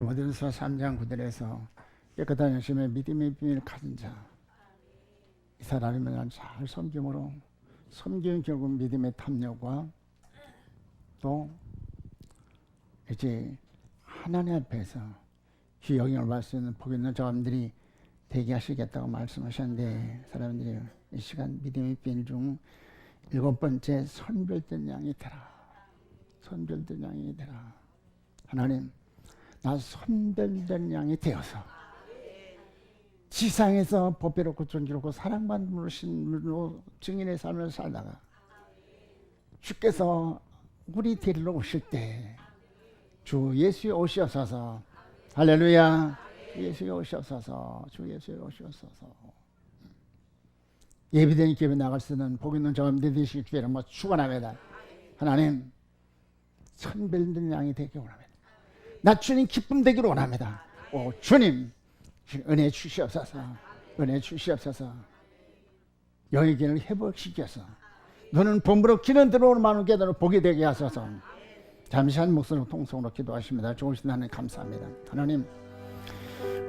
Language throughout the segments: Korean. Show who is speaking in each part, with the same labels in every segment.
Speaker 1: 모든서 3장 9절에서 깨끗한 영심의 믿음의 비밀을 가진 자, 이 사람이면 잘 섬김으로 섬기는 결국 믿음의 탐욕과 또 이제 하나님 앞에서 주 영향을 받을 수 있는 복 있는 사람들이 되게 하시겠다고 말씀하셨는데, 사람들이 이 시간 믿음의 비밀 중 7번째 선별된 양이 되라. 선별된 양이 되라. 하나님, 나 선별된 양이 되어서 지상에서 보배롭고 존귀롭고 사랑받는 신으로 증인의 삶을 살다가 주께서 우리 데리러 오실 때 주 예수에 오시옵소서. 할렐루야. 주 예수에 오시옵소서. 주 예수에 오시옵소서. 예비된 기업에 나갈 수 있는 복 있는 저감들 되시기 위해 축원합니다. 하나님, 선별된 양이 되기 원합니다. 나 주님 기쁨 되기를 원합니다. 오 주님, 은혜 주시옵소서. 은혜 주시옵소서. 영의 회복시켜서 너는 본부로 기는 들어오는 마음을 깨달아 보게 되게 하소서. 잠시 한 목소리로 통성으로 기도하십니다. 좋으신 하나님 감사합니다. 하나님,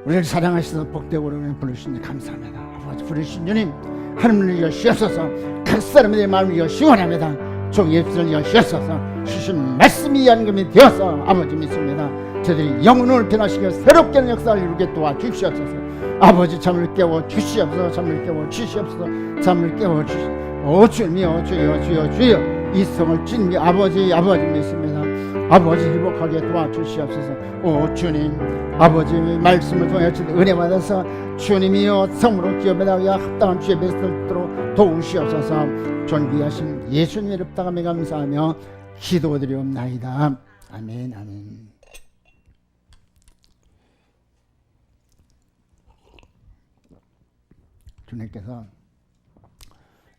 Speaker 1: 우리를 사랑하셔서 복되고 우리를 부르시니 감사합니다. 아버지 부르신 주님, 하나님을 여시옵소서. 각 사람의 마음을 여시원합니다. 종의 입술을 여시옵소서. 주신 말씀이 연금이 되어서 아버지 믿습니다. 저들이 영혼을 변화시켜 새롭게 하는 역사를 이루게 도와주시옵소서. 아버지 잠을 깨워 주시옵소서. 잠을 깨워 주시옵소서. 잠을 깨워 주시옵소서. 오 주님이여, 주여 주여 주여, 이 성을 찐미 아버지 믿습니다. 아버지 회복하게 도와주시옵소서. 오 주님, 아버지 말씀을 통해 은혜 받아서 주님이여 성으로 기업에다가 합당한 주의 뱃속으로 도우시옵소서. 존귀하신 예수님의 릅다감에 감사하며 기도드리옵나이다. 아멘. 아멘. 주님께서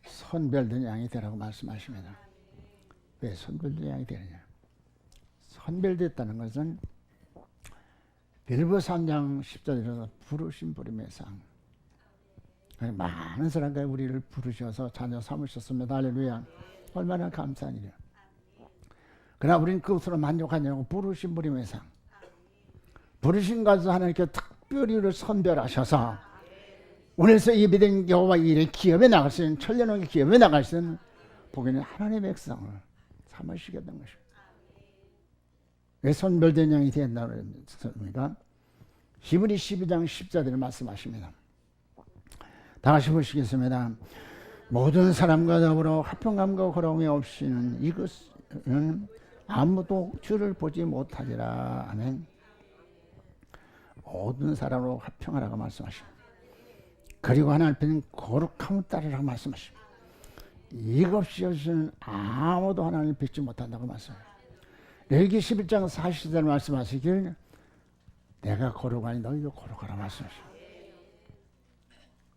Speaker 1: 선별된 양이 되라고 말씀하십니다. 왜 선별된 양이 되느냐? 선별됐다는 것은 빌보 3장 10절에서 부르심 부름의 상. 많은 사람들이 우리를 부르셔서 자녀 삼으셨습니다. 할렐루야. 얼마나 감사한 일이야. 그러나 우리는 그것으로 만족하냐고. 부르심 부름의 상. 부르신 것을 하나님께 특별히 우리를 선별하셔서 오늘서 예비된 여호와 일의 기업에 나갈 수 있는, 천년왕의 기업에 나갈 수 있는 복 있는 하나님의 백성을 삼으시게 된 것입니다. 왜 선별된 양이 된다고 했습니까? 히브리 12장 14절을 말씀하십니다. 다 같이 보시겠습니다. 모든 사람과 더불어 화평함과 호롱이 없이는 이것은 아무도 주를 보지 못하리라. 아멘. 모든 사람으로 화평하라고 말씀하십니다. 그리고 하나님 앞에는 거룩함을 따르라고 말씀하십니다. 이것 없이는 아무도 하나님을 뵙지 못한다고 말씀합니다. 레위기 11장 40절 말씀하시길, 내가 거룩하니 너희도 거룩하라 말씀하십니다.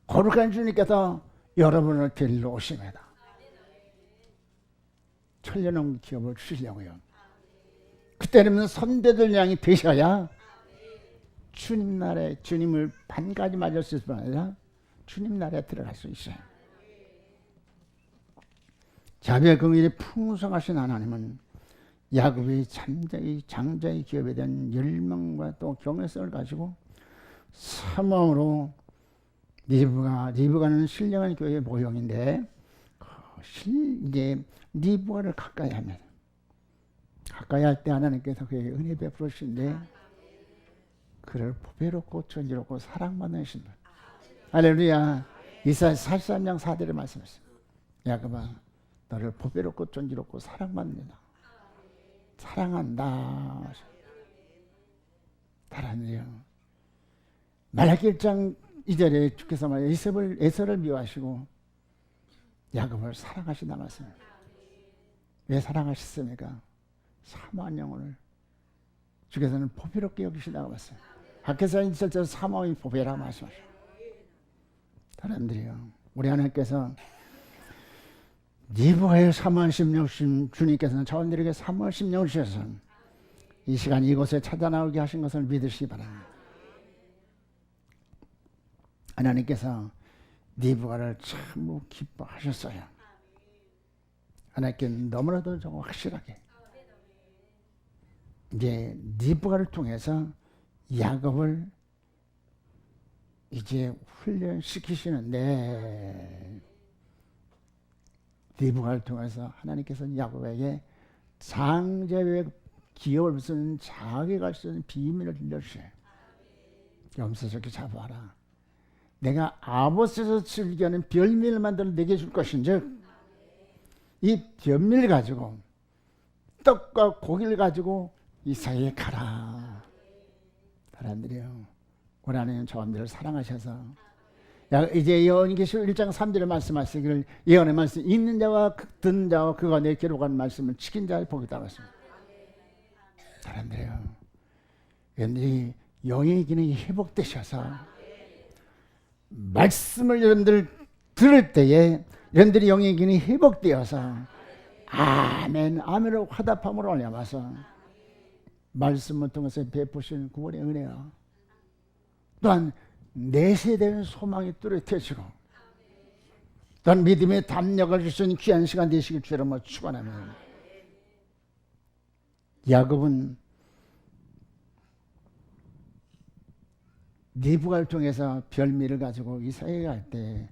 Speaker 1: 거룩한 주님께서 여러분을 데리러 오십니다. 천년왕 기업을 주시려고요. 그때는 선배들 양이 되셔야 주님 나라에, 주님을 반까지 맞을 수 있을 뿐 아니라 주님 나라에 들어갈 수 있어요. 자비와 긍휼이 풍성하신 하나님은 야곱의 장자의 기업에 대한 열망과 또 경외성을 가지고 사모함으로 니브가는 신령한 교회의 모형인데, 이제 니브가를 가까이 하면, 가까이 할 때 하나님께서 그에게 은혜 베풀으신데 그를 보배롭고 존귀롭고 사랑받는 신분. 할렐루야. 이사야 43장 4절에 말씀하셨습니다. 야곱아, 너를 보배롭고 존귀롭고 사랑받는다. 사랑한다. 다른요. 말라기 1장 2절에 주께서 에서를 미워하시고 야곱을 사랑하신다 말씀입니다. 왜 사랑하셨습니까? 사모한 영혼을 주께서는 보배롭게 여기시다고 말씀합니다. 밖에서 있을 사모함이 보배라고 말씀하십니다. 사람들이요, 우리 하나님께서 니브가의 사모한 심령 주님께서는 자원들에게 사모한 심령을 주셔서 이 시간 이곳에 찾아 나오게 하신 것을 믿으시기 바랍니다. 하나님께서 니브가를 참 기뻐하셨어요. 하나님께 너무나도 확실하게 이제 니브가를 통해서 야곱을 이제 훈련시키시는데 리브가를 통해서 하나님께서는 야곱에게 장자의 기업을 쓰는 자기가 쓰는 비밀을 들려주셔요. 염소새끼 잡아라. 내가 아버지에서 즐겨하는 별미를 만들어 내게 줄 것인즉 이 별미를 가지고 떡과 고기를 가지고 이삭에게 가라. 사람들이요, 원하는 저함들을 사랑하셔서 이제 예언계시록 1장 3절에 말씀하시기를 예언의 말씀 읽는 자와 듣는 자와 그가 내 기록한 말씀을 지킨 자를 복이라고 했습니다. 사람들이요, 여러분들이 영의 기능이 회복되셔서 말씀을 여러분들 들을 때에 여러분들이 영의 기능이 회복되어서 아멘 아멘으로 화답함으로 올려와서 말씀을 통해서 베푸신 구원의 은혜와 또한 내세되는 소망이 뚜렷해지고 또한 믿음의 담력을 주시는 귀한 시간 되시길 주로 축원합니다. 야곱은 리브가를 통해서 별미를 가지고 이삭에게 갈 때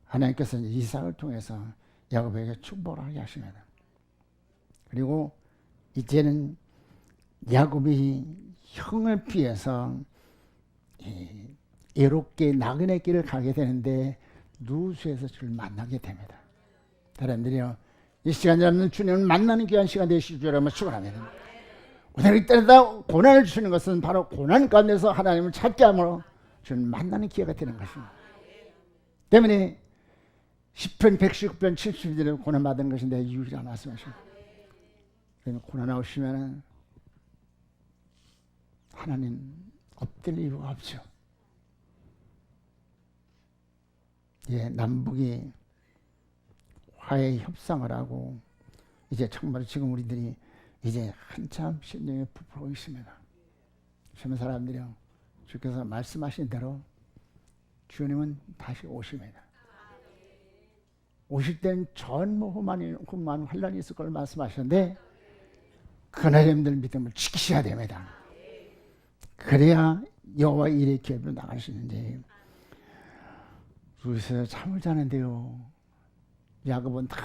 Speaker 1: 하나님께서 이삭을 통해서 야곱에게 축복을 하게 하십니다. 그리고 이제는 야곱이 형을 피해서 애롭게 나그네 길을 가게 되는데 누수에서 주를 만나게 됩니다. 사람들이요, 이 시간 여러분 주님을 만나는 귀한 시간 되실 줄 여러분 축원합니다. 오늘 이때다 고난을 주시는 것은 바로 고난 가운데서 하나님을 찾게 함으로 주님을 만나는 기회가 되는 것입니다. 때문에 10편, 119편, 70절에 고난받는 것이 내 유일한 말씀이십니다. 그러면 고난 오시면 하나님 엎드릴 이유가 없죠. 예, 남북이 화해 협상을 하고 이제 정말 지금 우리들이 이제 한참 심령에 부풀고 있습니다. 주는 사람들이요, 주께서 말씀하신 대로 주님은 다시 오십니다. 오실 때는 전무후만 환란이 있을 걸 말씀하셨는데 그날 여러분들 믿음을 지키셔야 됩니다. 그래야 여호와 일의 기업으로 나갈 수 있는데 루스에서 잠을 자는데요, 야곱은 다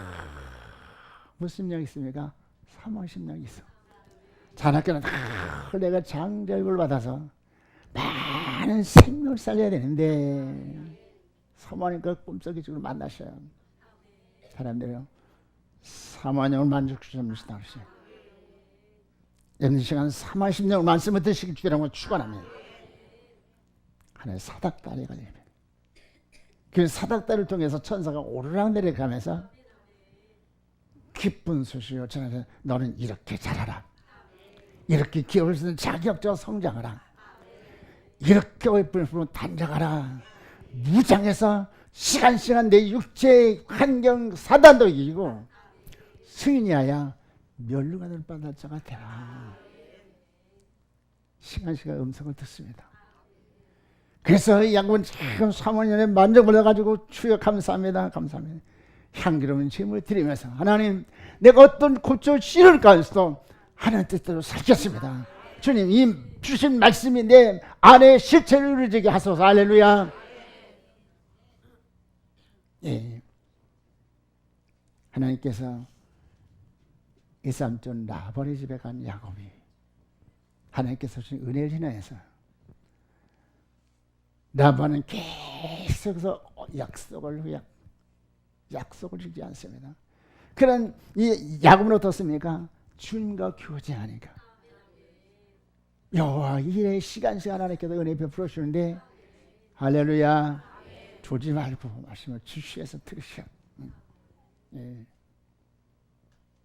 Speaker 1: 무슨 심령이 있습니까? 사모한 심령이 있어. 자나깨는 다 내가 장자육을 받아서 많은 생명을 살려야 되는데 사모하니까 꿈속에 지금 만나셔요. 사람들이요, 사모하냐고 만족주시면서 나오세요. 여러분 시간 사모한 심령을 말씀을 드시기 주라고 축원합니다. 하나의 사닥다리가 됩니다. 그 사닥다리를 통해서 천사가 오르락 내려가면서 기쁜 소식을 전하서 너는 이렇게 자라라. 이렇게 기업을 쓰는 자격적으로 성장하라. 이렇게 예쁘게 단장하라. 무장해서 시간 내 육체의 환경 사단도 이기고 승인이하여 멸류가 될 뻔한 자가 되라. 시간 음성을 듣습니다. 그래서 야곱은 참 사모년에 만족을 해가지고 주여 감사합니다. 감사합니다. 향기로운 제물을 드리면서 하나님 내가 어떤 고쳐 씨를까 해서 하나님 뜻대로 살겠습니다. 주님 이 주신 말씀이 내 안에 실체를 이루어지게 하소서. 할렐루야. 예. 하나님께서 이 삼촌 라반의 집에 간 야곱이 하나님께서 주신 은혜를 인하여서 라반은 계속해서 약속을 지키지 않습니다. 그런 이 야곱은 어떻습니까? 주님과 교제하니까 여호와 일의 시간 하나님께서 은혜 베풀어 주는데 할렐루야. 조지 말고 말씀을 주시해서 들으셔. 예.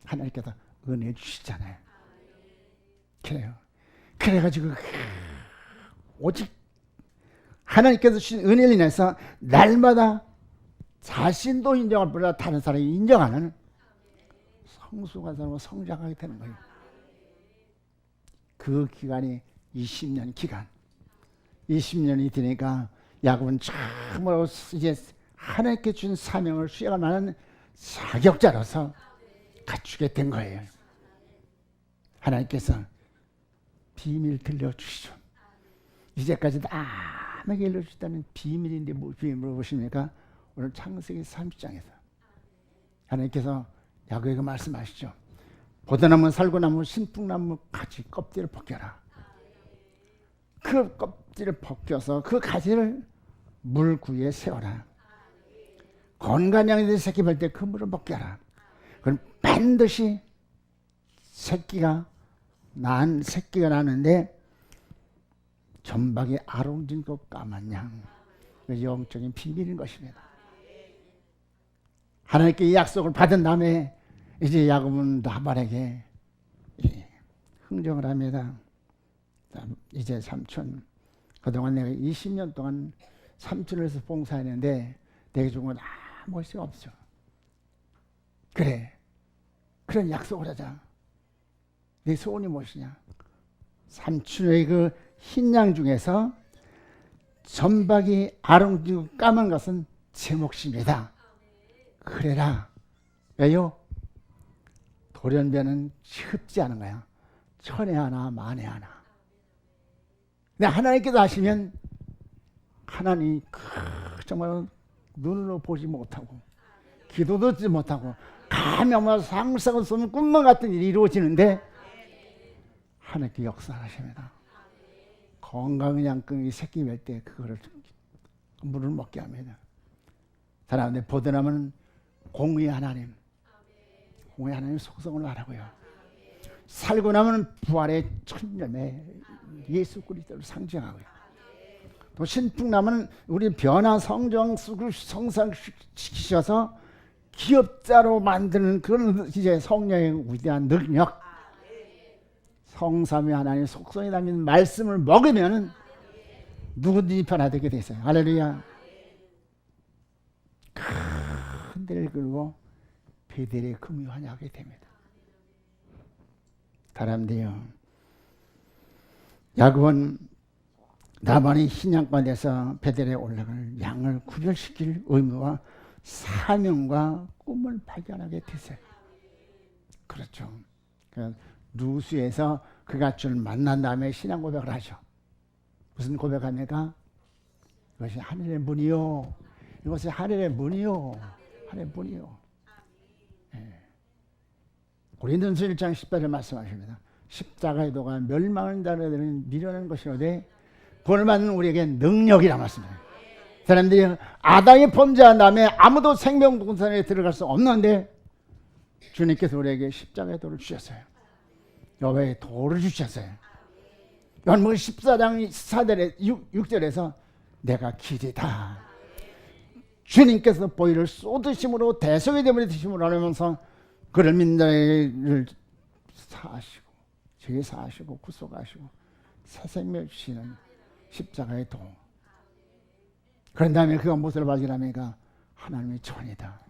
Speaker 1: 하나님께서 은혜 주시잖아요. 그래요. 그래가지고 오직 하나님께서 주신 은혜를 인해서 날마다 자신도 인정할 뿐더러 다른 사람이 인정하는 성숙한 사람으로 성장하게 되는 거예요. 그 기간이 20년 기간. 20년이 되니까 야곱은 참으로 이제 하나님께 준 사명을 수행할 만한 자격자로서 갖추게 된 거예요. 하나님께서 비밀 들려주시죠. 이제까지 남에게 일러주셨다는 비밀인데 뭐 비밀 물어보십니까? 오늘 창세기 30장에서 하나님께서 야곱에게 말씀하시죠. 포도나무, 살구나무, 신풍나무 가지 껍질을 벗겨라. 그 껍질을 벗겨서 그 가지를 물 구에 세워라. 건강한 양이들 새끼 볼 때 그 물을 벗겨라. 그럼 반드시 새끼가 나는데 전박이 아롱진 것 까만 양. 영적인 비밀인 것입니다. 하나님께 이 약속을 받은 다음에 이제 야곱은 라반에게 흥정을 합니다. 이제 삼촌, 그동안 내가 20년 동안 삼촌을 해서 봉사했는데 내게 준 건 아무것이 없죠. 그래, 그런 약속을 하자. 내 소원이 무엇이냐? 삼촌의 그 흰 양 중에서 전박이 아롱지고 까만 것은 제 몫입니다. 그래라. 왜요? 돌연변은 쉽지 않은 거야. 천에 하나 만에 하나. 근데 하나님께서 하시면 하나님이 정말 눈으로 보지 못하고 기도도 듣지 못하고 감히 아마 상상을 쏘는 꿈만 같은 일이 이루어지는데 하나님께 역사하십니다. 건강한 양끈이 새끼 뵐 때 그거를 물을 먹게 합니다. 사람들 보드나무는 공의 하나님, 공의 하나님 속성을 알아고요. 살고 나면 부활의 천년에 예수 그리스도를 상징하고요. 또 신풍나무는 우리 변화 성장시키셔서 기업자로 만드는 그런 이제 성령의 위대한 능력, 성삼위 하나님의 속성이 담긴 말씀을 먹으면 누구든지 변화되게 되세요. 할렐루야. 큰 데를 끌고 베델의 금이 환영하게 됩니다. 사람들이요, 야곱은 라반이 흰 양과 돼서 베델에 올라갈 양을 구별시킬 의무와 사명과 꿈을 발견하게 되세요. 그렇죠. 루스에서 그가 주를 만난 다음에 신앙 고백을 하죠. 무슨 고백합니까? 이것이 하늘의 문이요, 이것이 하늘의 문이요, 하늘의 문이요. 고린도전서 1장 10절에 말씀하십니다. 십자가의 도가 멸망하는 자들은 미련한 것이로되 구원을 받는 우리에게 능력이라 말씀입니다. 사람들이 아담이 범죄한 다음에 아무도 생명동산에 들어갈 수 없는데 주님께서 우리에게 십자가의 도를 주셨어요. 여호와의 도를 주셨어요. 요한복음 14장 4절에 6절에서 내가 길이다. 주님께서 보혈을 쏟으심으로 대속의 대물이 드심으로 하면서 그를 믿는 자를 사하시고 죄 사하시고 구속하시고 새 생명 주시는 십자가의 도. 그런 다음에 그가 무엇을 발견합니까? 하나님의 전이다.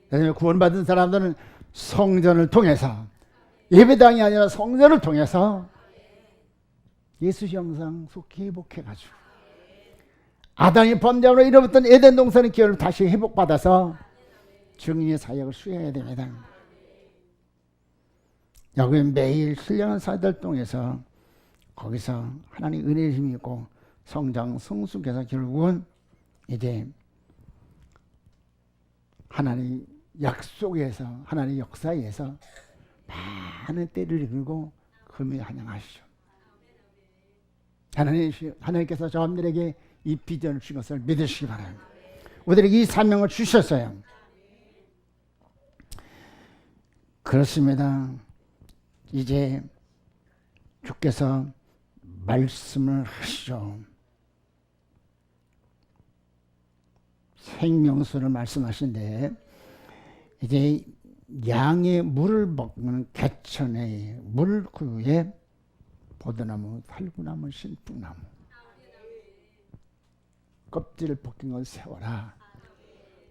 Speaker 1: 그래서 구원받은 사람들은 성전을 통해서, 예배당이 아니라 성전을 통해서 예수 형상 속히 회복해가지고 아담이 범죄함으로 잃어버렸던 에덴 동산의 기회를 다시 회복받아서 증인의 사역을 수행해야 됩니다. 여기 매일 신령한 사역을 통해서 거기서 하나님 은혜의 힘이 있고 성장 성숙해서 결국은 이제 하나님 약속에서, 하나님 역사에서 많은 때를 이루고 금이 환영하시죠. 하나님께서 저분들에게 이 비전을 주신 것을 믿으시기 바랍니다. 우리에게 이 사명을 주셨어요. 그렇습니다. 이제 주께서 말씀을 하시죠. 생명수를 말씀하신데 이제 양의 물을 먹는 개천의 물구에 포도나무, 살구나무, 신풍나무 껍질을 벗긴 걸 세워라.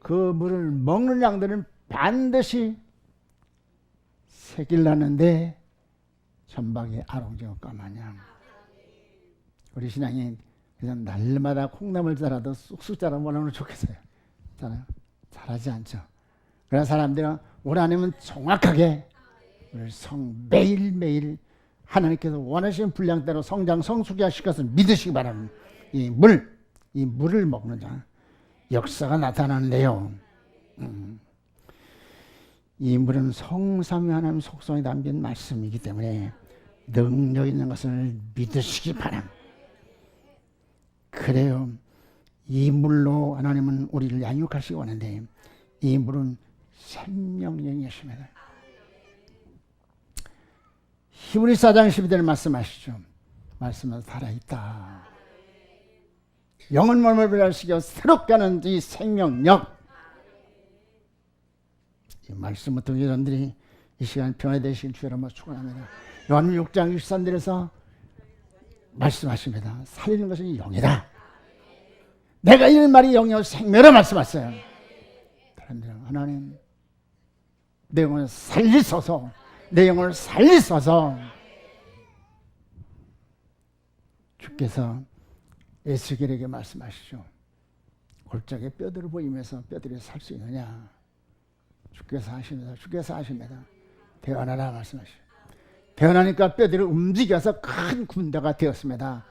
Speaker 1: 그 물을 먹는 양들은 반드시 새길 나는데 전박이 아롱지고 까만 양. 우리 신앙이 그냥 날마다 콩나물 자라도 쑥쑥 자라면 좋겠어요. 잘하지 않죠. 그런 사람들은 올 한해는 정확하게 매일매일 하나님께서 원하시는 분량대로 성장 성숙해 하실 것을 믿으시기 바랍니다. 이 물을 먹는 자 역사가 나타나는데요. 이 물은 성삼위 하나님 속성이 담긴 말씀이기 때문에 능력 있는 것을 믿으시기 바랍니다. 그래요. 이 물로 하나님은 우리를 양육하시기 원하는데 이 물은 생명력이십니다. 히브리 4장 12절에 말씀하시죠. 말씀은 살아있다. 영은 몸을 변화시켜 새롭게 하는 이 생명력. 이 말씀을 통해 여러분들이 이 시간 변화되시길 주여 한번 축원합니다. 요한복음 6장 63절에서 말씀하십니다. 살리는 것은 영이다. 내가 이런 말이 영이요 생명이라 말씀하셨어요. 하나님 내 영혼을 살리소서. 내 영혼을 살리소서. 주께서 에스겔에게 말씀하시죠. 골짜기에 뼈들을 보이면서 뼈들이 살 수 있느냐. 주께서 하십니다. 주께서 하십니다. 태어나라 말씀하시죠. 태어나니까 뼈들이 움직여서 큰 군대가 되었습니다.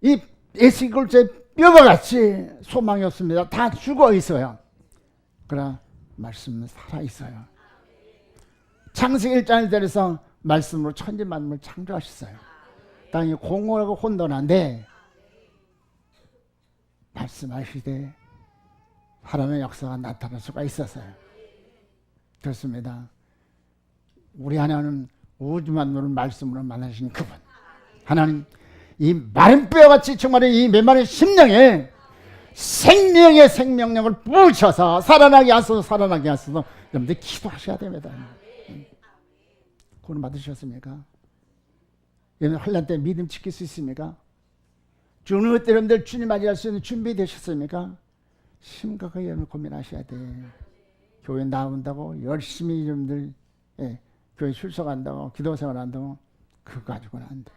Speaker 1: 이 에스겔 골짜기 뼈와 같이 소망이 없습니다. 다 죽어 있어요. 그러나 말씀은 살아 있어요. 창세기 1장 1절에서 말씀으로 천지 만물을 창조하셨어요. 땅이 공허하고 혼돈한데 말씀하시되 하나님의 역사가 나타날 수가 있었어요. 그렇습니다. 우리 하나님은 우주 만물을 말씀으로 만드신 그분. 하나님 이 마른 뼈같이 정말 이 메마른 심령에 생명의 생명력을 부으셔서 살아나게 하소서 살아나게 하소서. 여러분들 기도하셔야 됩니다. 구원 받으셨습니까? 여러분 환난 때 믿음 지킬 수 있습니까? 죽는 때 여러분들 주님 맞이할 수 있는 준비 되셨습니까? 심각하게 여러분 고민하셔야 돼. 교회 나온다고 열심히 여러분들 교회 출석한다고 기도 생활한다고 그거 가지고는 안 돼.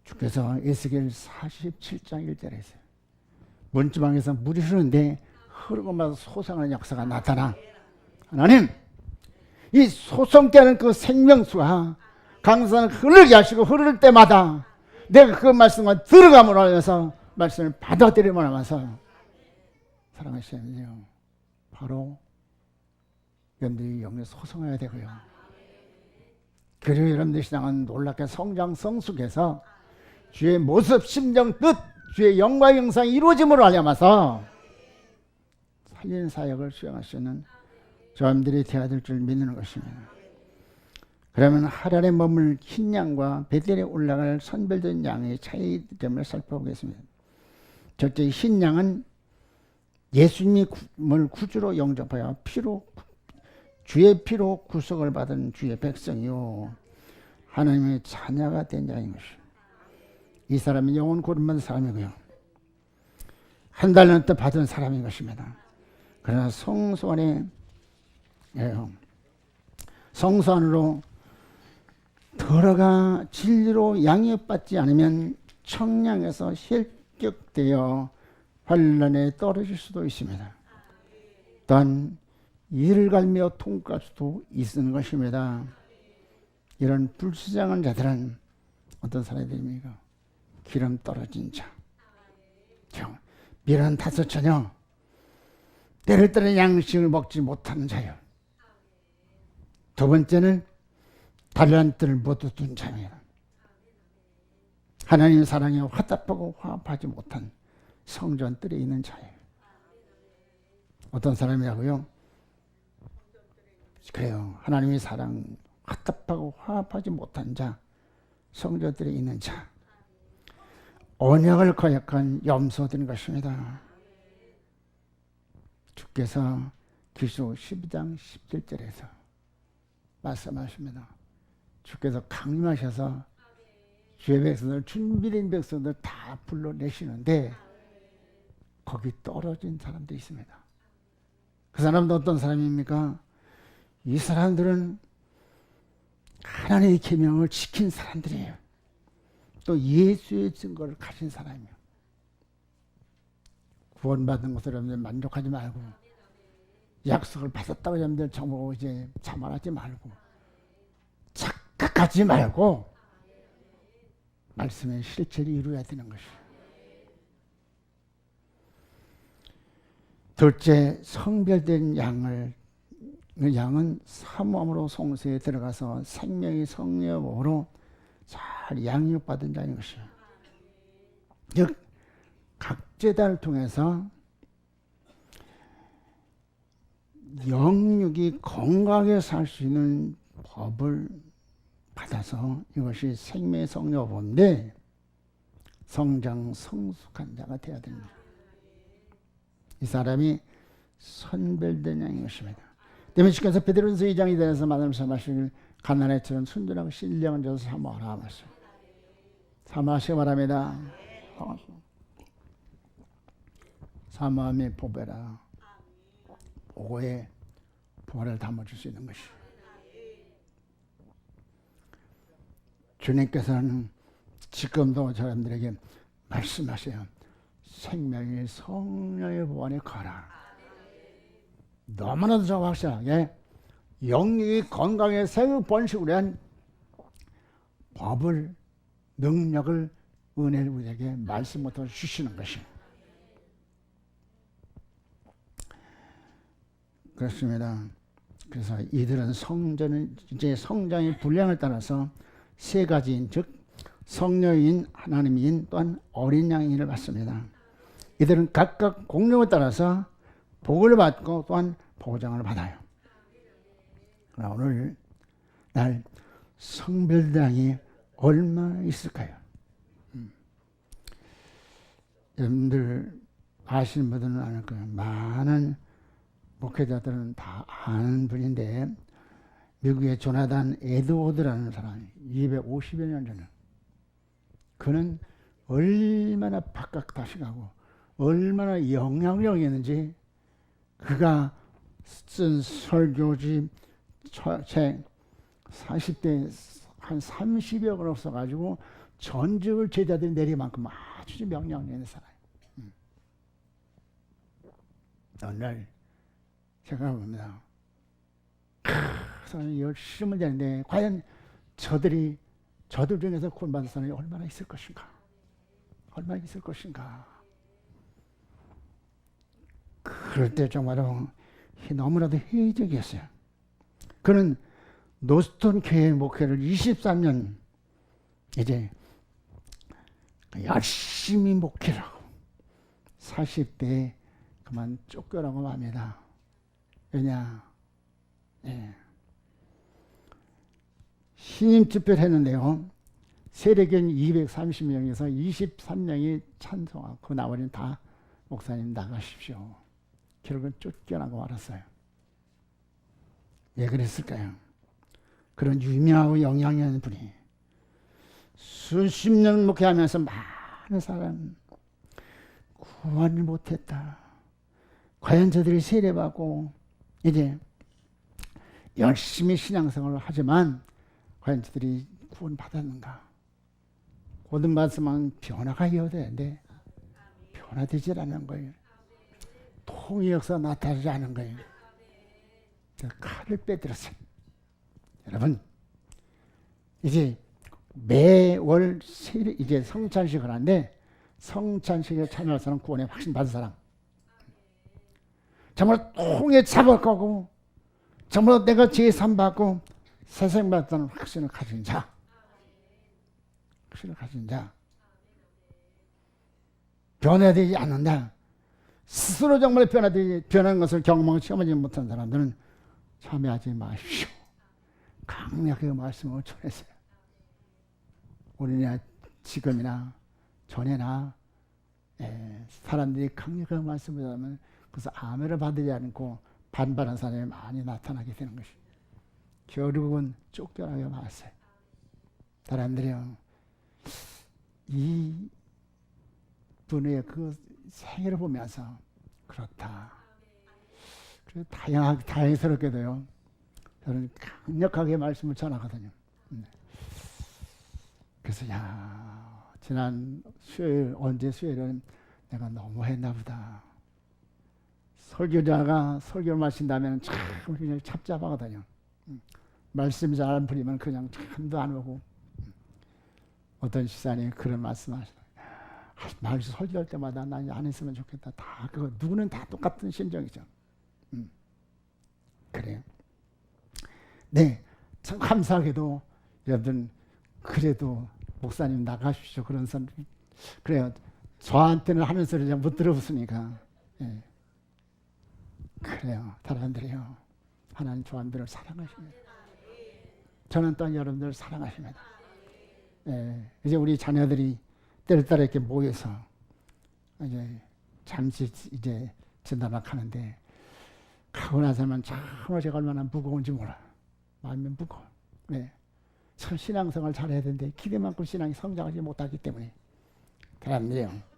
Speaker 1: 주께서 에스겔 47장 1절에서 문지방에서 물이 흐르는데 흐르고 마서 소성하는 역사가 나타나. 하나님 이 소성케 하는 그 생명수가 강산을 흐르게 하시고 흐를 때마다 내가 그 말씀과 들어감으로 하면서 말씀을 받아들임을 하면서 사랑하시는요. 바로 여러분들이 영에 소성해야 되고요. 그리고 여러분들 신앙은 놀랍게 성장 성숙해서 주의 모습, 심정, 뜻, 주의 영광 형상이 이루어짐으로 알려면서 살리는 사역을 수행할 수 있는 저함들이 되어야 될 줄 믿는 것입니다. 그러면 하란에 머물 흰 양과 베델에 올라갈 선별된 양의 차이점을 살펴보겠습니다. 첫째, 흰 양은 예수님을 구주로 영접하여 주의 피로 구속을 받은 주의 백성이요 하나님의 자녀가 된 자인 것입니다. 이 사람은 영원 구원받은 사람이고요. 한 달은 또 받은 사람인 것입니다. 그러나 성소 안으로 들어가 진리로 양육받지 않으면 청량에서 실격되어 환란에 떨어질 수도 있습니다. 또한 이를 갈며 통과할 수도 있는 것입니다. 이런 불수장한 자들은 어떤 사람들입니까? 기름 떨어진 자, 미련 다섯 처녀, 때를 따라 양식을 먹지 못하는 자요. 두 번째는 달란트를 모두 둔 자입니다. 하나님 사랑에 화답하고 화합하지 못한 성전들에 있는 자예요. 어떤 사람이라고요? 그래요. 하나님의 사랑 화답하고 화합하지 못한 자, 성전들에 있는 자, 언약을 거역한 염소된 것입니다. 주께서 기록 12장 17절에서 말씀하십니다. 주께서 강림하셔서 주의 백성들, 준비된 백성들 다 불러내시는데 거기 떨어진 사람들이 있습니다. 그 사람도 어떤 사람입니까? 이 사람들은 하나님의 계명을 지킨 사람들이에요. 또 예수의 증거를 가진 사람이에요. 구원받은 것을 여러분들 만족하지 말고 약속을 받았다고 여러분들 정보고 이제 자만하지 말고 생각하지 말고 말씀의 실체를 이루어야 되는 것이에요. 둘째, 성별된 양은 사모함으로 송수에 들어가서 생명의 성령으로 잘 양육받은 자인 것이에요. 즉 각 제단을 통해서 영육이 건강하게 살 수 있는 법을 받아서 이것이 생명의 성령법인데 성장 성숙한 자가 되어야 됩니다. 이 사람이 선별된 양인 것입니다. 때문에 주께서 베드로전서 2장 2절에서 말하면서 말씀을 가난해처럼 순전하고 신령한 자로 사모하라 말씀. 사모하시기 바랍니다. 사모함의 보배라 보고에 보화를 담아줄 수 있는 것이. 주님께서는 지금도 사람들에게 말씀하세요. 생명의 성령의 보안에 가라. 너무나도 정확하게 영육이 건강에 생육 번식을 위한 법을, 능력을, 은혜를 우리에게 말씀부터 주시는 것입니다. 그렇습니다. 그래서 이들은 이제 성장의 분량을 따라서 세 가지인, 즉 성령인, 하나님인, 또한 어린 양인을 받습니다. 이들은 각각 공력을 따라서 복을 받고 또한 보장을 받아요. 그러나 오늘 날 성별당이 얼마나 있을까요? 여러분들 아시는 분들은 아실 거예요. 많은 목회자들은 다 아는 분인데 미국의 조나단 에드워드라는 사람이 250여 년 전에 그는 얼마나 박학다식하고 얼마나 영향력이 있는지 그가 쓴 설교집 책 40대 한 30여 권을 써가지고 전직을 제자들이 내릴 만큼 아주 명령력 있는 사람이에요. 어느 날 제가 봅니다. 사람이 열심히 되는데 과연 저들 중에서 구원받은 사람이 얼마나 있을 것인가? 얼마나 있을 것인가? 그럴 때 정말로 너무나도 회의적이었어요. 그는 노스톤 교회 목회를 23년 이제 열심히 목회를 하고 40대에 그만 쫓겨나고 맙니다. 왜냐? 신임 투표를 했는데요. 세례교인 230명에서 23명이 찬성하고 그 나머지는 다 목사님 나가십시오. 결국은 쫓겨나고 말았어요. 왜 그랬을까요? 그런 유명하고 영향력 있는 분이 수십 년 목회하면서 많은 사람 구원을 못했다. 과연 저들이 세례받고 이제 열심히 신앙생활을 하지만 과연 저들이 구원 받았는가? 고든 말씀은 변화가 이어야 되는데 변화되지 않는 거예요. 통의 역사 나타나지 않은 거예요. 칼을 빼들었어요. 여러분, 이제 매월 세례, 이제 성찬식을 하는데 성찬식에 참여할 사람, 구원에 확신 받은 사람, 정말 통에 잡아가고 정말 내가 제3 받고 세상 받다는 확신을 가진 자, 확신을 가진 자, 변화되지 않는다. 스스로 정말 변한 것을 경험하고 체험하지 못한 사람들은 참여하지 마십시오. 강력하게 말씀을 전했어요. 우리나 지금이나 전에나 사람들이 강력한 말씀을 하면 그래서 아멘을 받지 않고 반발한 사람이 많이 나타나게 되는 것이 결국은 쫓겨나게 말았어요. 사람들이요, 이 분의 그 생애를 보면서 그렇다. 그래서 다행스럽게도요, 저는 강력하게 말씀을 전하거든요. 그래서 지난 수요일, 언제 수요일은 내가 너무 했나 보다. 설교자가 설교를 마친다면 참 그냥 찹찹하거든요. 말씀 잘 안 풀리면 그냥 잠도 안 오고. 어떤 시사님 그런 말씀하시더라고요. 말씀 설교할 때마다 난 안 했으면 좋겠다. 다 그거 누구는 다 똑같은 심정이죠. 그래요. 네, 참 감사하게도 여러분 그래도 목사님 나가십시오 그런 선 그래요. 저한테는 하는 소리 잘 못 들어봤으니까. 예. 그래요. 사람들이요. 하나님 저한들을 사랑하십니다. 저는 또 여러분들 사랑하십니다. 예. 이제 우리 자녀들이 때를 따라 이렇게 모여서 이제 잠시 이제 진단학 하는데 가고 나서는 정말 제가 얼마나 무거운지 몰라요. 마음이 무거워. 네. 참 신앙생활 잘해야 되는데 기대만큼 신앙이 성장하지 못하기 때문에 사람들이요.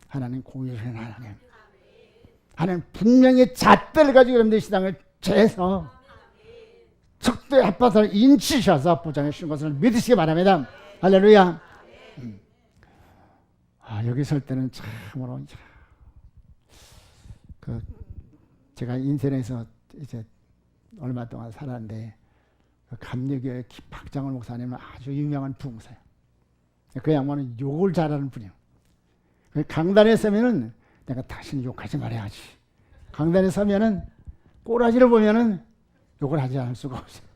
Speaker 1: 하나님 공유하신 하나님 분명히 잣대를 가지고 여러분들 신앙을 재서 적도의 핫바사를 인치셔서 보장해 주신 것을 믿으시기 바랍니다. 할렐루야. 여기 설 때는 참으로 제가 인천에서 이제 얼마 동안 살았는데 감리교회 박장훈 목사님은 아주 유명한 부흥사예요. 그 양반은 욕을 잘하는 분이에요. 강단에 서면은 내가 다시는 욕하지 말아야지. 강단에 서면은 꼬라지를 보면은 욕을 하지 않을 수가 없어요.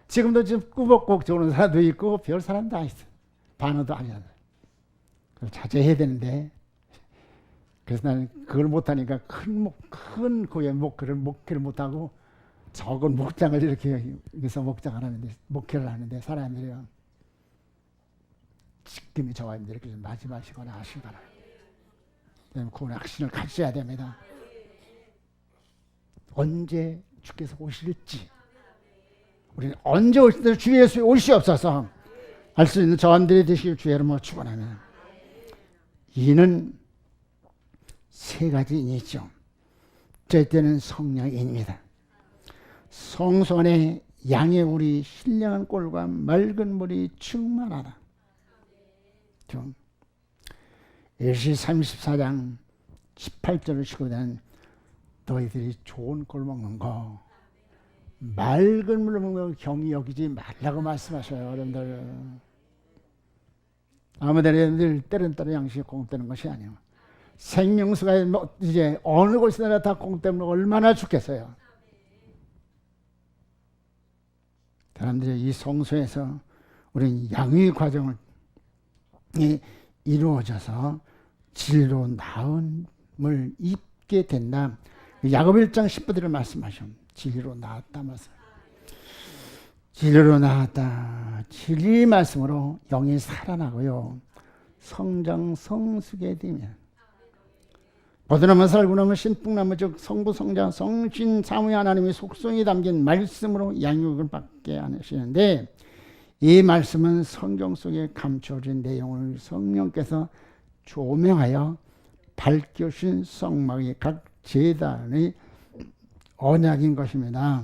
Speaker 1: 지금도 지금 꾸벅꾸벅 좋은 사람도 있고 별 사람도 다 있어요. 반어도 하지 않아요. 그걸 자제해야 되는데 그래서 나는 그걸 못하니까 큰 고의 목회를 못하고 적은 목장을 이렇게 여기서 목장을 하는데 목회를 하는데 사람들이요 지금이 저와 이렇게 좀 마지막이거나 하시기 바랍니다. 그건 확신을 가져야 됩니다. 언제 주께서 오실지 우리는 언제 오실지 주 예수의 오시옵소서 알 수 있는 저함들이 되시길 주의 이름으로 축원합니다. 이는 세 가지 인이죠. 첫째는 성령입니다. 성소 안에 양의 우리 신령한 꼴과 맑은 물이 충만하다. 예시 34장 18절을 시고는 너희들이 좋은 꼴 먹는 거 맑은 물을 먹는 거 경히 여기지 말라고 말씀하셔요. 여러분들 아무데나 여러분들 때는 따라 양식이 공급되는 것이 아니에요. 생명수가 이제 어느 곳이나 다 공급되면 얼마나 좋겠어요. 사람들이 이 성소에서 우리는 양의 과정을 이루어져서 진리로 나음을 입게 된다. 야고보 1장 10절을 말씀하셔. 진리로 나았다 말씀. 진리로 나았다. 진리 말씀으로 영이 살아나고요. 성장 성숙에 되면 버드나무 살구나무 신풍나무 즉 성부 성자 성신 사무의 하나님의 속성이 담긴 말씀으로 양육을 받게 하시는데 이 말씀은 성경 속에 감춰진 내용을 성령께서 조명하여 밝혀주신 성막의 각 제단의 언약인 것입니다.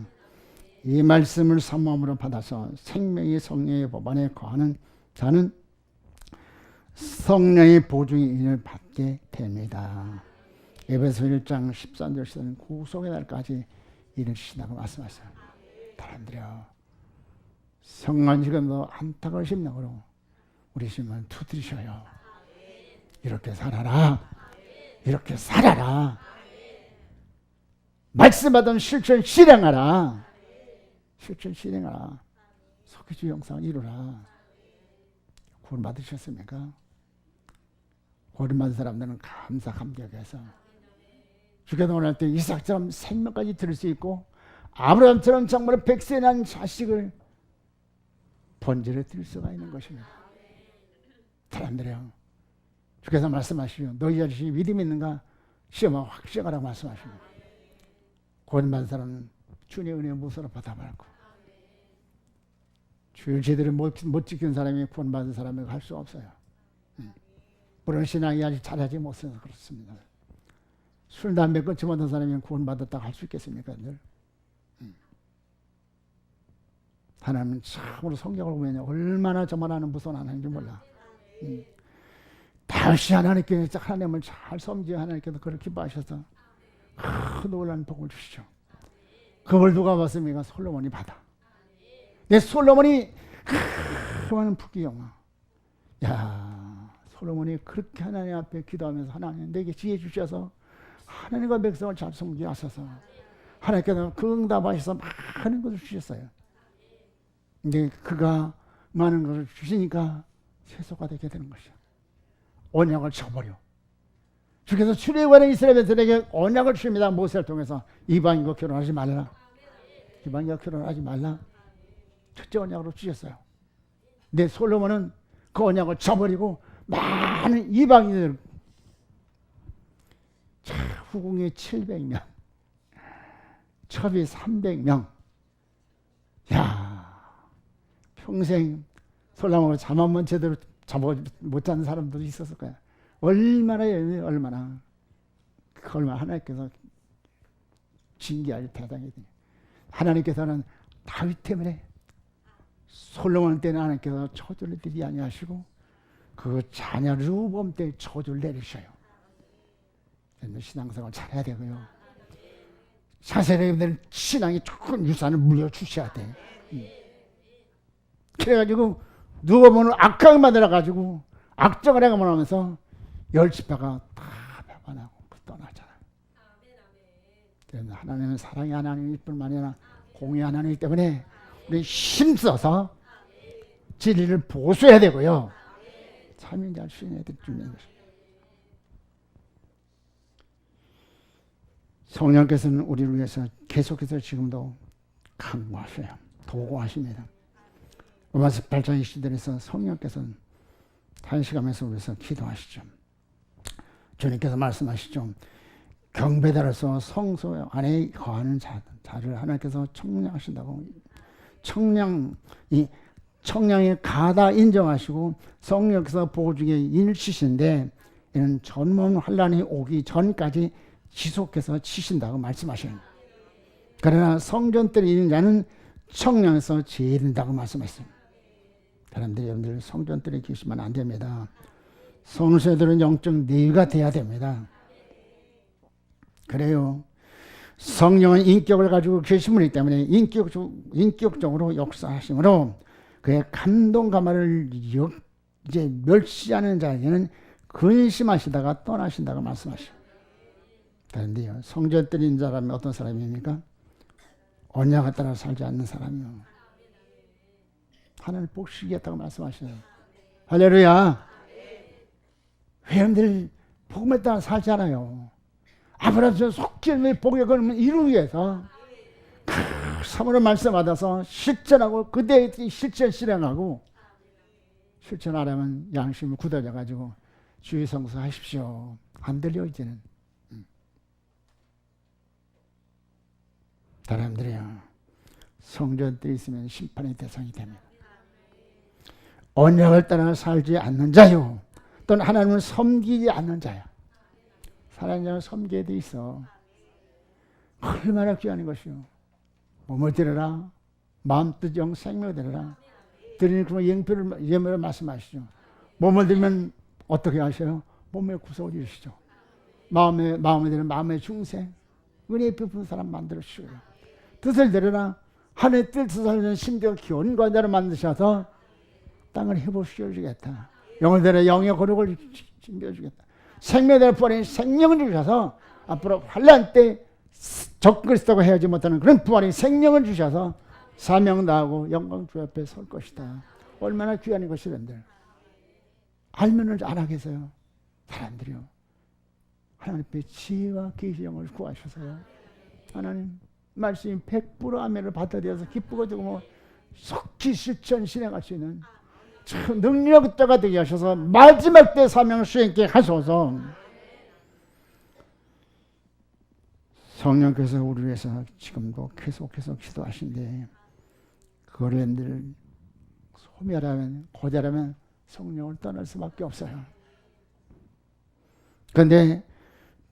Speaker 1: 이 말씀을 사모함으로 받아서 생명의 성령의 법안에 거하는 자는 성령의 보증의 인을 받게 됩니다. 에베소 1장 13절에서는 구속의 날까지 이르시다고 말씀하셨어요. 사람들이요 성만 지금도 안타까운 심령으로 우리 심을 두드리셔요. 이렇게 살아라. 이렇게 살아라. 말씀하던 실천 실행하라. 실천 실행하라. 속기주 영상 이루라. 구원 받으셨습니까? 구원 받은 사람들은 감사 감격해서 주께서 원할 때 이삭처럼 생명까지 들을 수 있고 아브라함처럼 정말 백세 난 자식을 번제를 드릴 수가 있는 것입니다. 사람들이요 주께서 말씀하시죠. 너희 자신이 믿음이 있는가 시험하고 확신하라고 말씀하십니다. 구원받은 사람은 주의 은혜 무서로 받아말고 주를 제대로 못 지킨 사람이 구원받은 사람에게 할 수 없어요. 물론 신앙이 아직 잘하지 못해서 그렇습니다. 술, 담배 끊지 못한 사람이 구원받았다고 할 수 있겠습니까? 하나님은 참으로 성경을 보면 얼마나 저만 하는 무서운 하나님인지 몰라. 다시 하나님께 하나님을 잘 섬기어 하나님께서 그렇게 기뻐하셔서 큰 놀라운 복을 주시죠. 그걸 누가 받습니까? 솔로몬이 받아. 내 솔로몬이 많은 부귀영화. 야, 솔로몬이 그렇게 하나님 앞에 기도하면서 하나님 내게 지혜 주셔서 하나님과 백성을 잘 섬기게 하소서. 하나님께서 그 응답하셔서 많은 것을 주셨어요. 근데 그가 많은 것을 주시니까 세소가 되게 되는 것이야. 언약을 쳐버려. 주께서 출애굽하는 이스라엘 백성에게 언약을 주십니다. 모세를 통해서 이방인과 결혼하지 말라. 이방인과 결혼하지 말라. 첫째 언약으로 주셨어요. 근데 솔로몬은 그 언약을 쳐버리고 많은 이방인들, 자, 후궁이 700명, 첩이 300명. 야, 평생 솔로몬을 잠 한 번 제대로 못 자는 사람도 있었을 거야. 얼마나 하나님께서 징계할 대상이 되냐. 하나님께서는 다윗 때문에 솔로몬 때는 하나님께서 저주를 드리지 아니하시고 그 자녀 르호보암 때 저주를 내리셔요. 신앙생활 잘해야 되고요. 자세히 신앙이 좋은 유산을 물려주셔야 돼. 그래가지고 누가 보면 악각을 만들어가지고 악정을 해가만 하면서 10지파가 다 배반하고 떠나잖아요. 그래서 하나님은 사랑의 하나님일 뿐만 아니라 공의 하나님이기 때문에 우리 힘써서 진리를 보수해야 되고요. 참인자 수행해야 될 줄입니다. 성령께서는 우리를 위해서 계속해서 지금도 강구하셔요. 도구하십니다. 로마서 8장 20절에서 성령께서는 탄식하면서 우리에서 기도하시죠. 주님께서 말씀하시죠. 경배자로서 성소 안에 거하는 자를 하나님께서 청량하신다고. 청량이 가다 인정하시고 성령께서 보증에 일치신데 이는 전몸 환란이 오기 전까지 지속해서 치신다고 말씀하셔요. 그러나 성전들에 있는 자는 청량에서 제된다고 말씀하셨어요. 사람들이 여러분들 성전들에 계시면 안 됩니다. 성소들은 영적 내위가 돼야 됩니다. 그래요. 성령은 인격을 가지고 계신 분이기 때문에 인격적으로 역사하심으로 그의 감동 감화를 이제 멸시하는 자에게는 근심하시다가 떠나신다고 말씀하시죠. 그런데요, 성전들인 사람이 어떤 사람입니까? 언약에 따라 살지 않는 사람이요. 하나님을 복시겠다고 말씀하시네요. 할렐루야. 회원들 복음에 따라 살지 않아요. 아브라함처럼 속죄의 복에 걸으면 이루기 위해서 사모를 말씀 받아서 실천하고 그대의 실천 실행하고 실천 안 하면 양심을 굳어져 가지고 주의 성수 하십시오. 안 들려 이제는. 사람들이요, 성전들이 있으면 심판의 대상이 됩니다. 언약을 따라 살지 않는 자요, 또는 하나님을 섬기지 않는 자야. 하나님을 섬기게 돼 있어. 얼마나 귀한 것이요. 몸을 드려라, 마음 뜻 영 생명을 드려라. 드리는 그런 예물을 말씀하시죠. 몸을 드리면 어떻게 하셔요? 몸의 구속을 이루시죠. 마음을 드리면 마음의 중생, 은혜 베푸는 사람 만들어주시고요. 뜻을 드려라. 하늘의 뜻을 살리는 심지어 견고한 자를 만드셔서 땅을 회복시켜주겠다. 영을 들어 영의 거룩을 준비해주겠다. 생명을 부활인 생명을 주셔서 앞으로 환난 때 적그리스도가 헤어지지 못하는 그런 부활인 생명을 주셔서 사명 다하고 영광 주 앞에 설 것이다. 얼마나 귀한 것이 된들. 알면은 안 하겠어요. 사람들이요. 하나님 앞에 지혜와 계시형을 구하셔서요. 하나님 말씀이 100% 아멘을 받아들여서 기쁘고 뭐 속히 실천 실행할 수 있는 능력자가 되게 하셔서 마지막 때 사명 수행케 하소서. 성령께서 우리를 위해서 지금도 계속해서 기도하신데 그걸 들 소멸하면 고자라면 성령을 떠날 수밖에 없어요. 그런데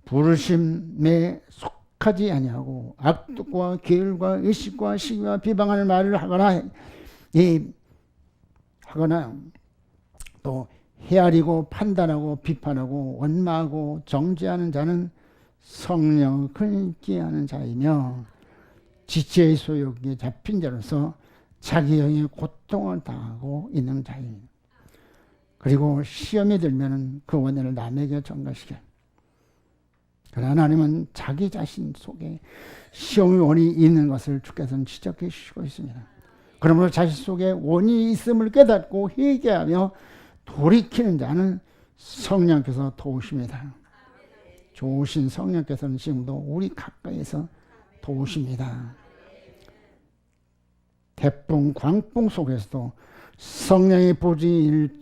Speaker 1: 부르심에 속하지 아니하고 악독과 계율과 의식과 시기와 비방하는 말을 하거나 또 헤아리고 판단하고 비판하고 원망하고 정죄하는 자는 성령을 근기하는 자이며 지체의 소욕에 잡힌 자로서 자기 영의 고통을 당하고 있는 자입니다. 그리고 시험이 들면 그 원인을 남에게 전가시켜요. 그러나 하나님은 자기 자신 속에 시험의 원인이 있는 것을 주께서는 지적해 주시고 있습니다. 그러므로 자신 속에 원인이 있음을 깨닫고 회개하며 돌이키는 자는 성령께서 도우십니다. 좋으신 성령께서는 지금도 우리 가까이에서 도우십니다. 태풍, 광풍 속에서도 성령의 보좌를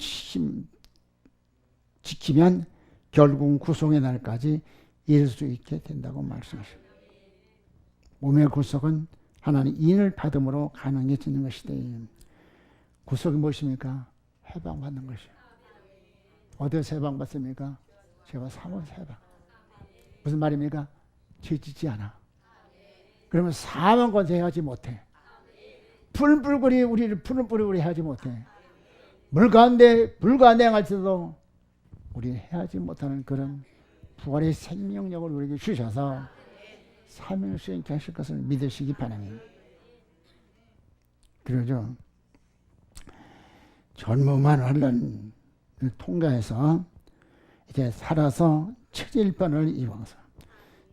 Speaker 1: 지키면 결국 구속의 날까지 이룰 수 있게 된다고 말씀하십니다. 몸의 구속은 하나님 인을 받음으로 가능해지는 것이다. 구속이 무엇입니까? 해방받는 것이에요. 어디서 해방받습니까? 제가 사모에서 해방. 무슨 말입니까? 죄 짓지 않아. 그러면 사망 권세하지 못해. 풀불거리 우리를 푸른뿌리 하지 못해. 물 가운데 불가능할지도 우리 해하지 못하는 그런 부활의 생명력을 우리에게 주셔서 사명을 수행케 하실 것을 믿으시기 바랍니다. 그러죠. 전무한 환란을 통과해서 이제 살아서 7일반을 입어서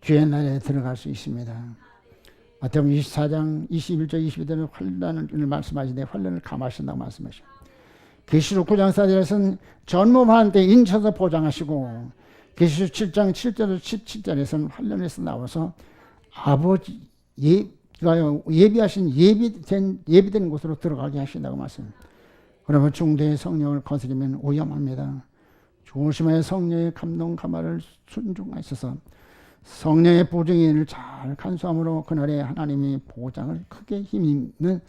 Speaker 1: 주의 날에 들어갈 수 있습니다. 마태복음 24장 21절 22절에 환란을 말씀하시는데 환란을 감하신다고 말씀하시고, 계시록 9장 4절에서는 전무한 때 인쳐서 보장하시고, 계시록 7장 7절 17절에서는 환란에서 나와서 아버지 예비하신 예비된 곳으로 들어가게 하신다고 말씀합니다. 그러면 중대의 성령을 거스르면 오염합니다. 조심하여 성령의 감동 감화를 순종하셔서 성령의 보증인을 잘 간수함으로 그날에 하나님의 보장을 크게 힘입는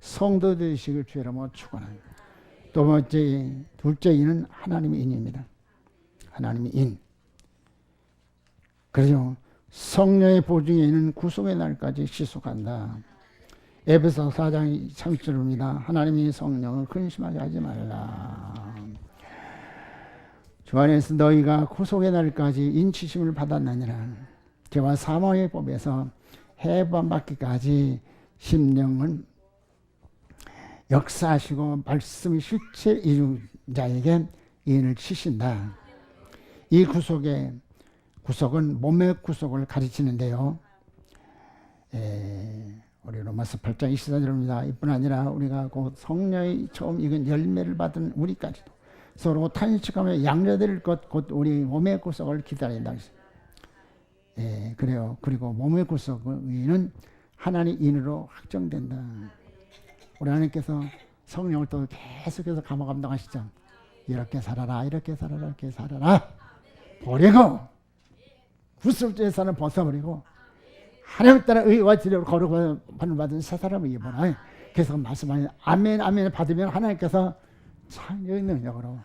Speaker 1: 성도 되시길 주여로 축원합니다. 또 번째, 둘째 인은 하나님의 인입니다. 하나님의 인. 그래서 성령의 보증의 인은 구속의 날까지 지속한다. 에베소 4장 30절입니다. 하나님의 성령을 근심하게 하지 말라. 주 안에서 너희가 구속의 날까지 인치심을 받았느니라. 죄와 사망의 법에서 해방받기까지 심령은 역사하시고 말씀의 실체 이룬 자에게 인을 치신다. 이 구속은 몸의 구속을 가르치는데요. 우리 로마서 8장 24절입니다. 이뿐 아니라 우리가 곧 성령의 처음 익은 열매를 받은 우리까지도 서로 탄식하며 양려될 것 곧 우리 몸의 구속을 기다린다. 그래요. 그리고 몸의 구속은 하나님 인으로 확정된다. 우리 하나님께서 성령을 또 계속해서 감화 감당하시죠. 이렇게 살아라, 이렇게 살아라, 이렇게 살아라. 버리고 구속죄에서는 벗어버리고 하나님 따라 의와 진리로 거룩함을 받은 새 사람을 입어라. 그래서 말씀하신 아멘 아멘 받으면 하나님께서 창조의 능력으로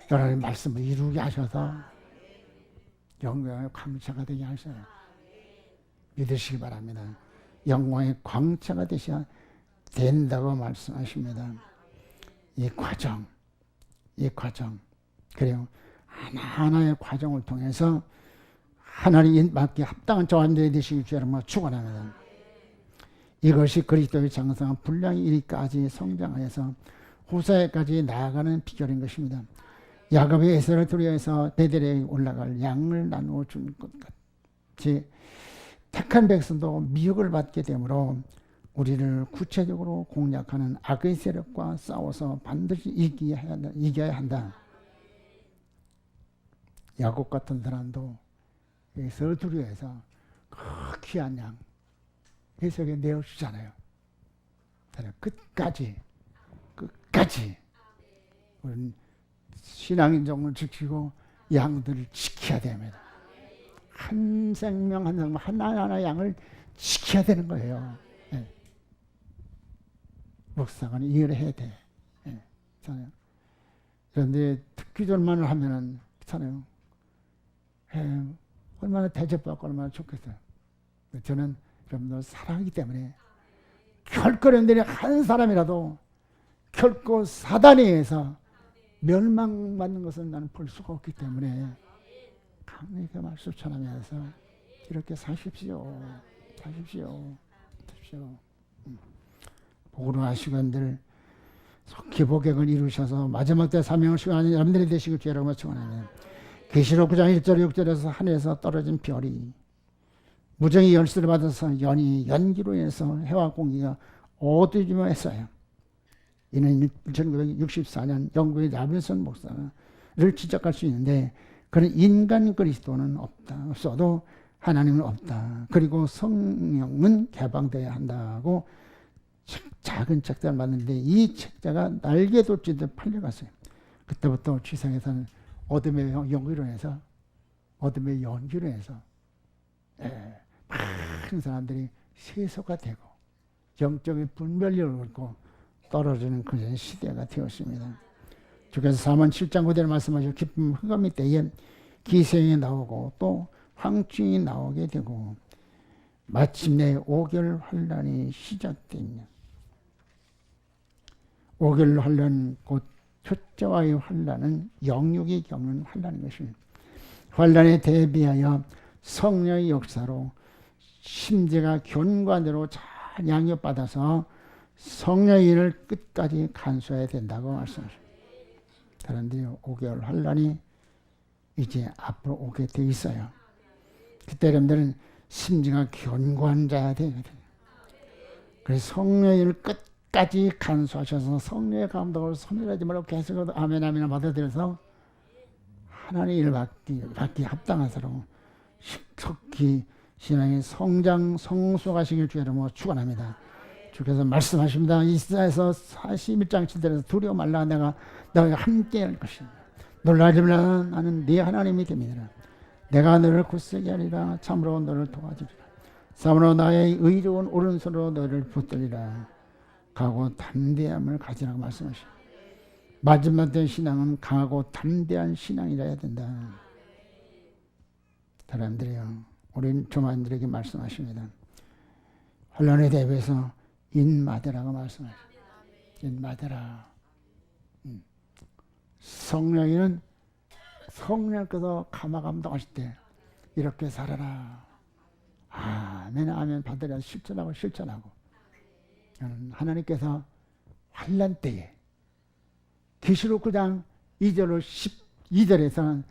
Speaker 1: 여러분의 말씀을 이루게 하셔서 영광의 광채가 되게 하셔요. 믿으시기 바랍니다. 영광의 광채가 되셔야 된다고 말씀하십니다. 이 과정 그래요. 하나하나의 과정을 통해서 하나님 맞게 합당한 저한테 되시길 주여 축원합니다. 이것이 그리스도의 장성한 분량이 이리까지 성장하여서 후사에까지 나아가는 비결인 것입니다. 야곱의 에서를 두려워해서 베들레헴에 올라갈 양을 나누어 준 것 같이 택한 백성도 미혹을 받게 되므로 우리를 구체적으로 공략하는 악의 세력과 싸워서 반드시 이겨야 한다. 야곱 같은 사람도 에서를 두려워해서 그 귀한 양 해석에 내어주잖아요. 끝까지 우리는 신앙인정을 지키고 양들을 지켜야 됩니다. 한 생명 한 생명 하나하나 양을 지켜야 되는 거예요. 목사관이 이해를 해야 돼. 그런데 특기절만을 하면은 그렇잖아요. 얼마나 대접받고 얼마나 좋겠어요. 저는 여러분들 사랑하기 때문에 결코 여러분들이 한 사람이라도 결코 사단에 의해서 멸망받는 것을 나는 볼 수가 없기 때문에 강력하게 말씀 전하면서 이렇게 사십시오. 복으로 하시고 여러분들 속히 복역을 이루셔서 마지막 때 사명을 수행하는 여러분들이 되시길 주의라고 축원합니다. 계시록 9장 1절 6절에서 하늘에서 떨어진 별이 무정의 열쇠를 받아서 연이 연기로 인해서 해와 공기가 어두워지며 했어요. 이는 1964년 영국의 라빈슨 목사를 지적할 수 있는데 그런 인간 그리스도는 없다. 없어도 하나님은 없다. 그리고 성령은 개방되어야 한다고 작은 책자를 만드는데 이 책자가 날개돋치듯 팔려갔어요. 그때부터 지상에서는 어둠의 연기로 해서 많은 사람들이 세속화 되고 영적인 분별력을 얻고 떨어지는 그런 시대가 되었습니다. 주께서 사문 7장 9절에 말씀하시고 기쁨 흑암이 때에 기생이 나오고 또 황충이 나오게 되고 마침내 5개월 환란이 시작됩니다. 5개월 환란 곧 첫째와의 환란은 영육이 겪는 환란인 것입니다. 환란에 대비하여 성령의 역사로 심지가 견관대로 잘 양육받아서 성령의 일을 끝까지 간수해야 된다고 말씀하십니다. 그런데 5개월 환란이 이제 앞으로 오게 돼 있어요. 그때 여러분들은 심지가 견고한자야 되거든요. 그래서 성령의 일을 끝까지 간수하셔서 성령의 감동을 소멸하지 말고 계속 아멘 아멘 받아들여서 하나님의 일을 받기 합당한 사람 속히 신앙의 성장 성숙하시길 주의 이름으로 축원합니다. 주께서 말씀하십니다. 이사야서 41장 7절에서 두려워 말라 내가 너희와 함께 할 것이다. 놀라지 말라 나는 네 하나님이 됩니다. 내가 너를 굳세게 하리라. 참으로 너를 도와주리라. 참으로 나의 의로운 오른손으로 너를 붙들리라. 강하고 담대함을 가지라고 말씀하십니다. 마지막 때 신앙은 강하고 담대한 신앙이라 해야 된다. 사람들이요, 우리 조만들에게 말씀하십니다. 환란에 대비해서 인마대라고 말씀하십니다. 인마대라. 성령이는 성령께서 감화감동하실 때 이렇게 살아라. 아멘 아멘 받으려 실천하고 하나님께서 환란 때에 계시록 9장 2절로 12절에서는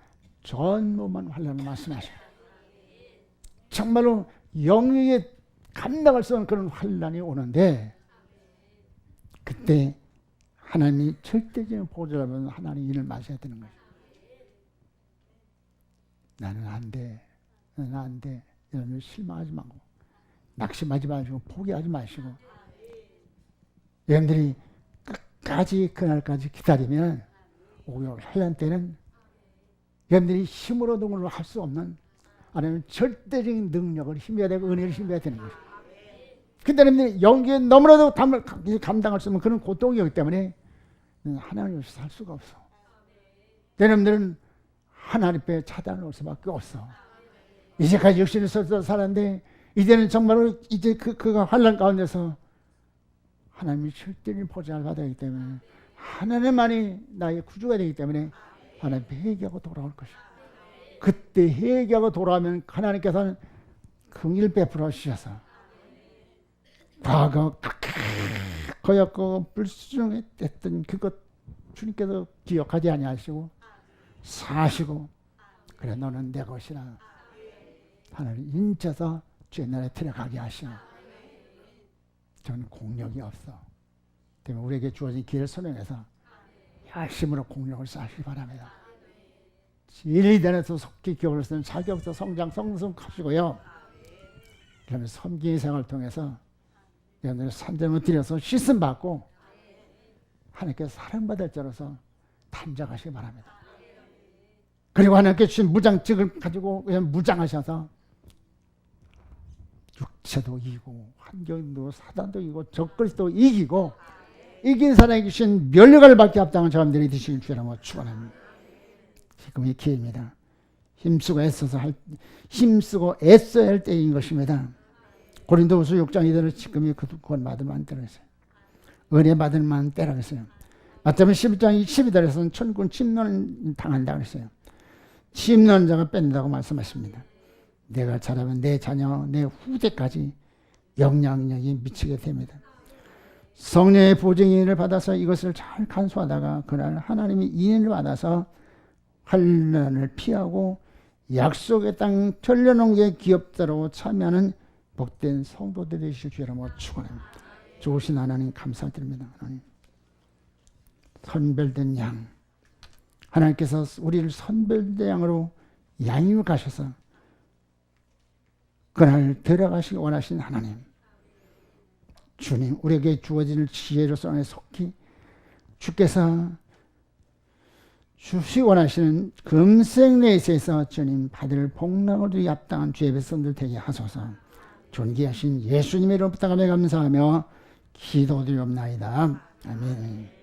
Speaker 1: 전무만 환란을 말씀하셔요. 정말로 영역에 감당할 수 없는 그런 환란이 오는데 그때 하나님이 절대적인 보좌라면 하나님 일을 마셔야 되는 거예요. 나는 안 돼. 여러분 실망하지 말고 낙심하지 마시고 포기하지 마시고 여러분들이 끝까지 그날까지 기다리면 5개월 환란 때는 여러분들이 힘으로 능력을 할 수 없는 아니면 절대적인 능력을 힘겨야 되고 은혜를 힘겨야 되는 거죠. 근데 여러분들이 연기에 너무나도 감당할 수 없는 그런 고통이기 때문에 하나님 없이 살 수가 없어. 여러분들은 하나님 앞에 차단을 올 수밖에 없어. 이제까지 육신을 써서 살았는데 이제는 정말로 이제 그가 환란 가운데서 하나님이 절대적인 보좌를 받아야 하기 때문에 하나님만이 나의 구주가 되기 때문에 하나님 회개하고 돌아올 것이야. 그때 회개하고 돌아오면 하나님께서는 긍휼 베풀어 주셔서 과거 거였고 불순종했던 그것 주님께서 기억하지 아니하시고 사시고 그래 너는 내 것이라 하나님 인쳐서 주의 나라에 들어가게 하시오. 저는 공력이 없어. 때문에 우리에게 주어진 기회를 선행해서 열심으로 공력을 쌓으시기 바랍니다. 진리단에서 속히 기억을 쓰는 자격서 성장 성숙하시고요. 그러면 섬기는 생활을 통해서 여러분들 산점을 들여서 씻음 받고 하나님께 사랑받을 자로서 탄장하시기 바랍니다. 그리고 하나님께 주신 무장직을 가지고 그냥 무장하셔서 육체도 이기고 환경도 사단도 이기고 적그리스도 이기고 이긴 사람에게 주신 면류관을 받기 합당한 사람들이 되시길 주라고 축원합니다. 지금이 기회입니다. 힘쓰고 애써야 할 때인 것입니다. 고린도후서 6장 2절은 지금이 그건 받을 만한 때라했어요. 은혜 받을 만한 때라고 했어요. 마태복음 11장 12절에서는 천군 침노를 당한다고 했어요. 침노한 자가 뺀다고 말씀하십니다. 내가 자라면 내 자녀, 내 후대까지 영향력이 미치게 됩니다. 성령의 보증인을 받아서 이것을 잘 간수하다가 그날 하나님이 인을 받아서 환난을 피하고 약속의 땅 전려농계 기업자로 참여하는 복된 성도들 되실 주 여러분 축원합니다. 좋으신 하나님 감사드립니다. 하나님 선별된 양, 하나님께서 우리를 선별된 양으로 양육을 가셔서 그날 데려가시기 원하신 하나님, 주님 우리에게 주어질 지혜로서 안에 속히 주께서 주시 원하시는 금생 내세에서 주님 받을 복락을 합당한 주의 백성들 되게 하소서. 존귀하신 예수님의 이름으로 부탁하며 감사하며 기도드리옵나이다. 아멘.